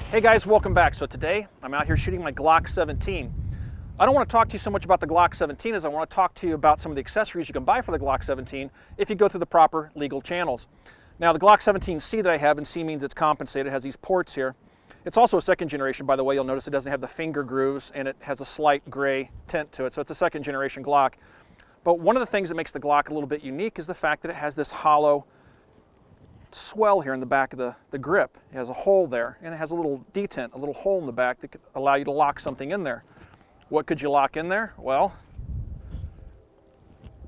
Hey guys, welcome back. So today I'm out here shooting my Glock 17. I don't want to talk to you so much about the Glock 17 as I want to talk to you about some of the accessories you can buy for the Glock 17 if you go through the proper legal channels. Now the Glock 17C that I have, and C means it's compensated, has these ports here. It's also a second generation, by the way. You'll notice it doesn't have the finger grooves and it has a slight gray tint to it, so it's a second generation Glock. But one of the things that makes the Glock a little bit unique is the fact that it has this hollow swell here in the back of the grip. It has a hole there, and it has a little detent, a little hole in the back that could allow you to lock something in there. What could you lock in there? Well,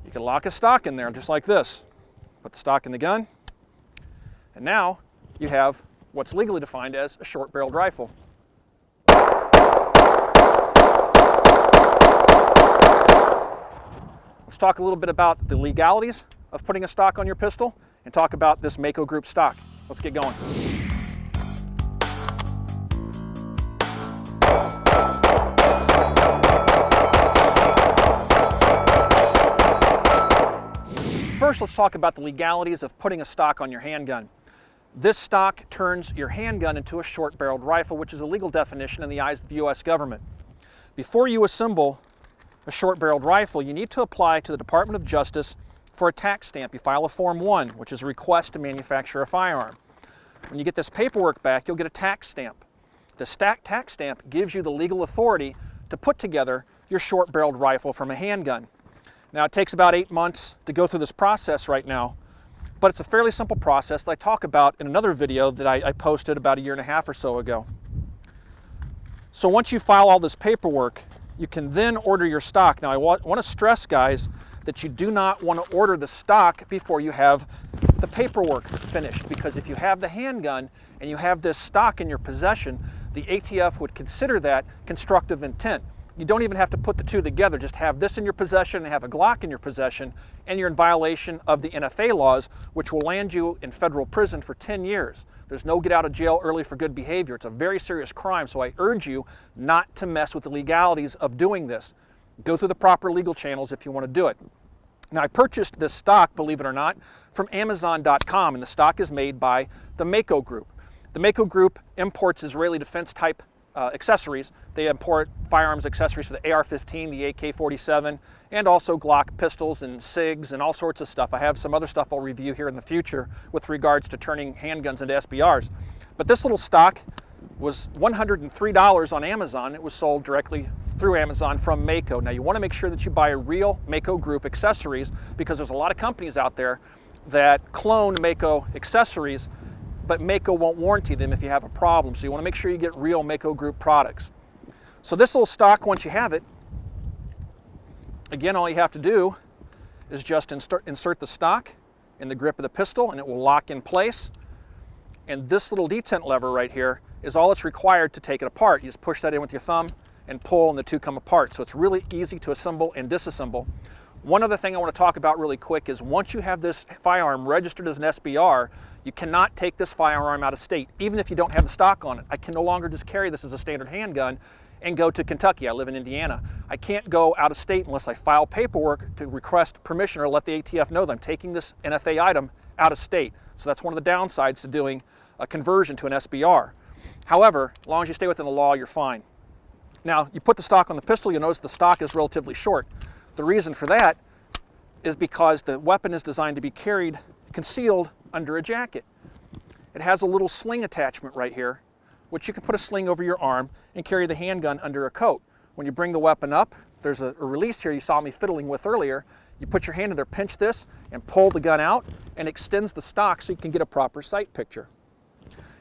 you can lock a stock in there just like this. Put the stock in the gun, and now you have what's legally defined as a short-barreled rifle. Let's talk a little bit about the legalities of putting a stock on your pistol and talk about this Mako Group stock. Let's get going. First, let's talk about the legalities of putting a stock on your handgun. This stock turns your handgun into a short-barreled rifle, which is a legal definition in the eyes of the U.S. government. Before you assemble a short-barreled rifle, you need to apply to the Department of Justice for a tax stamp. You file a Form 1, which is a request to manufacture a firearm. When you get this paperwork back, you'll get a tax stamp. The tax stamp gives you the legal authority to put together your short-barreled rifle from a handgun. Now, it takes about 8 months to go through this process right now, but it's a fairly simple process that I talk about in another video that I posted about 1.5 years or so ago. So once you file all this paperwork, you can then order your stock. Now, I want to stress, guys, that you do not want to order the stock before you have the paperwork finished, because if you have the handgun and you have this stock in your possession, the ATF would consider that constructive intent. You don't even have to put the two together. Just have this in your possession and have a Glock in your possession, and you're in violation of the NFA laws, which will land you in federal prison for 10 years. There's no get out of jail early for good behavior. It's a very serious crime, so I urge you not to mess with the legalities of doing this. Go through the proper legal channels if you want to do it. Now, I purchased this stock, believe it or not, from Amazon.com, and the stock is made by the Mako Group. The Mako Group imports Israeli defense type accessories. They import firearms accessories for the AR-15, the AK-47, and also Glock pistols and SIGs and all sorts of stuff. I have some other stuff I'll review here in the future with regards to turning handguns into SBRs. But this little stock was $103 on Amazon. It was sold directly through Amazon from Mako. Now, you want to make sure that you buy a real Mako Group accessories, because there's a lot of companies out there that clone Mako accessories, but Mako won't warranty them if you have a problem. So you want to make sure you get real Mako Group products. So this little stock, once you have it, again, all you have to do is just insert the stock in the grip of the pistol, and it will lock in place. And this little detent lever right here is all it's required to take it apart. You just push that in with your thumb and pull, and the two come apart. So it's really easy to assemble and disassemble. One other thing I want to talk about really quick is once you have this firearm registered as an SBR, you cannot take this firearm out of state, even if you don't have the stock on it. I can no longer just carry this as a standard handgun and go to Kentucky. I live in Indiana. I can't go out of state unless I file paperwork to request permission or let the ATF know that I'm taking this NFA item out of state. So that's one of the downsides to doing a conversion to an SBR. However, as long as you stay within the law, you're fine. Now, you put the stock on the pistol, you'll notice the stock is relatively short. The reason for that is because the weapon is designed to be carried concealed under a jacket. It has a little sling attachment right here, which you can put a sling over your arm and carry the handgun under a coat. When you bring the weapon up, there's a release here you saw me fiddling with earlier. You put your hand in there, pinch this, and pull the gun out, and extends the stock so you can get a proper sight picture.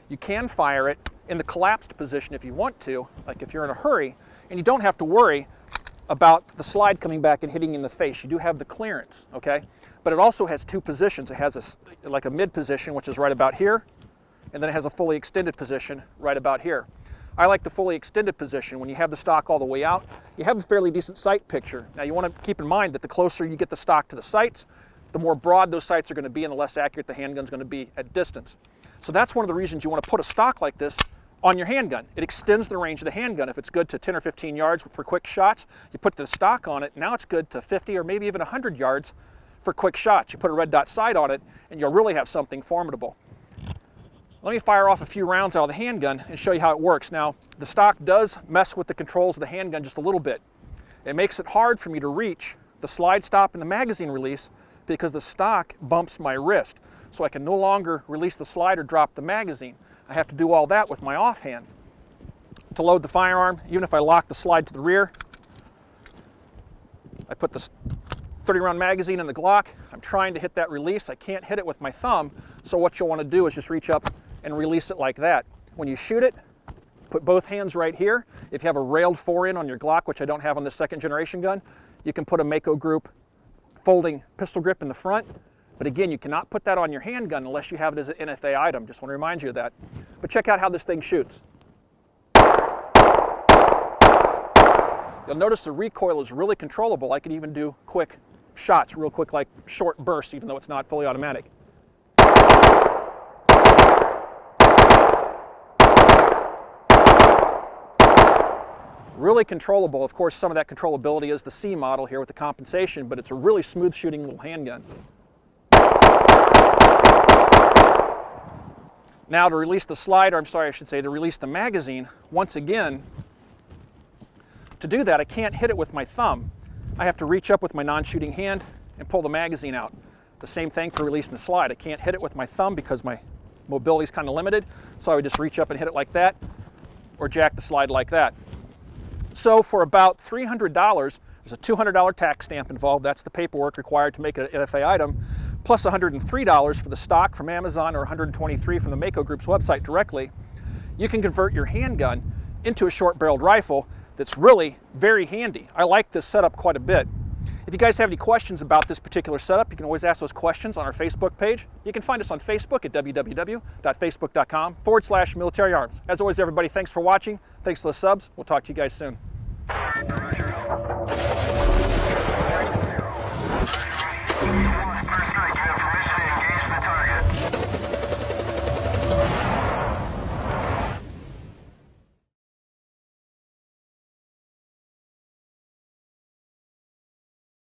You can fire it in the collapsed position if you want to, like if you're in a hurry, and you don't have to worry about the slide coming back and hitting you in the face. You do have the clearance, okay? But it also has two positions. It has like a mid position, which is right about here, and then it has a fully extended position right about here. I like the fully extended position. When you have the stock all the way out, you have a fairly decent sight picture. Now, you want to keep in mind that the closer you get the stock to the sights, the more broad those sights are going to be and the less accurate the handgun's going to be at distance. So that's one of the reasons you want to put a stock like this on your handgun. It extends the range of the handgun. If it's good to 10 or 15 yards for quick shots, you put the stock on it, now it's good to 50 or maybe even 100 yards for quick shots. You put a red dot sight on it, and you'll really have something formidable. Let me fire off a few rounds out of the handgun and show you how it works. Now, the stock does mess with the controls of the handgun just a little bit. It makes it hard for me to reach the slide stop and the magazine release because the stock bumps my wrist. So I can no longer release the slide or drop the magazine. I have to do all that with my offhand. To load the firearm, even if I lock the slide to the rear, I put the 30-round magazine in the Glock. I'm trying to hit that release. I can't hit it with my thumb, so what you'll want to do is just reach up and release it like that. When you shoot it, put both hands right here. If you have a railed fore-in on your Glock, which I don't have on this second generation gun, you can put a Mako Group folding pistol grip in the front. But again, you cannot put that on your handgun unless you have it as an NFA item. Just want to remind you of that. But check out how this thing shoots. You'll notice the recoil is really controllable. I can even do quick shots, real quick, like short bursts, even though it's not fully automatic. Really controllable. Of course, some of that controllability is the C model here with the compensation, but it's a really smooth shooting little handgun. Now to release the slide, or I'm sorry, I should say to release the magazine, once again, to do that I can't hit it with my thumb. I have to reach up with my non-shooting hand and pull the magazine out. The same thing for releasing the slide. I can't hit it with my thumb because my mobility is kind of limited, so I would just reach up and hit it like that, or jack the slide like that. So for about $300, there's a $200 tax stamp involved. That's the paperwork required to make it an NFA item, plus $103 for the stock from Amazon or $123 from the Mako Group's website directly. You can convert your handgun into a short-barreled rifle that's really very handy. I like this setup quite a bit. If you guys have any questions about this particular setup, you can always ask those questions on our Facebook page. You can find us on Facebook at www.facebook.com/military arms. As always, everybody, thanks for watching. Thanks for the subs. We'll talk to you guys soon.